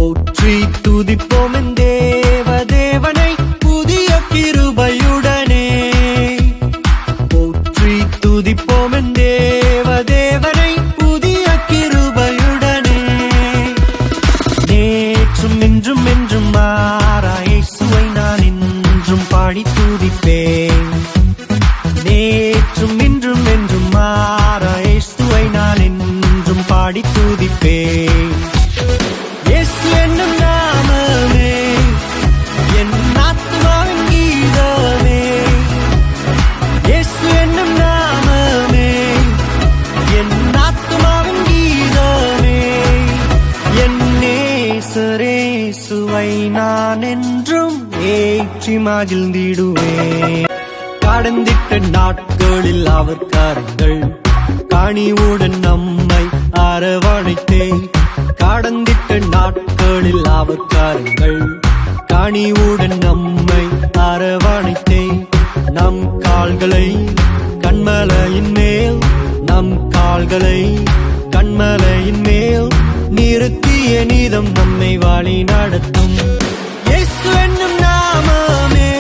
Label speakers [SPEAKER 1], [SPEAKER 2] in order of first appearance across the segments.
[SPEAKER 1] போற்றி துதிப்போம் என் தேவனை புதிய கிருபையுடனே. போற்றி துதிப்போம் என் தேவனை புதிய கிருபையுடனே. நேற்றும் இன்றும் என்றும் மாறா இயேசுவை நான் என்றும் பாடி துதிப்பேன். நேற்றும் இன்றும் என்றும் மாறா இயேசுவை நான் என்றும் பாடி துதிப்பேன். இயேசு என்னும் நாமமே என் ஆத்துமாவின் கீதமே. இயேசு என்னும் நாமமே என் ஆத்துமாவின் கீதமே. என் நேசரேசுவை நான் என்றும் ஏற்றி மகிழ்ந்திடுவேன். கடந்திட்ட நாட்களில் அவர் கரங்கள் கனிவுடன் நம்மை அரவணைத்தே. கடந்திட்ட நாட்களில் அவர் கரங்கள் கனிவுடன் நம்மை அரவணைத்தே. நம் கால்களை கண்மலையின் மேல், நம் கால்களை கண்மலையின் மேல் நிறுத்திய நீதம் நம்மை வழி நடத்தும். இயேசு என்னும் நாமமே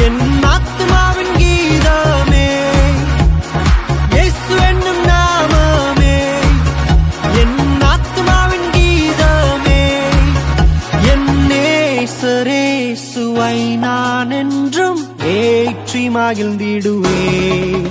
[SPEAKER 1] என் ஆத்துமாவின் கீதமே. இயேசு என்னும் நாமமே என் ஆத்துமாவின் கீதமே. என் நேசரேசுவை நான் என்றும் ஏற்றி மகிழ்ந்திடுவேன்.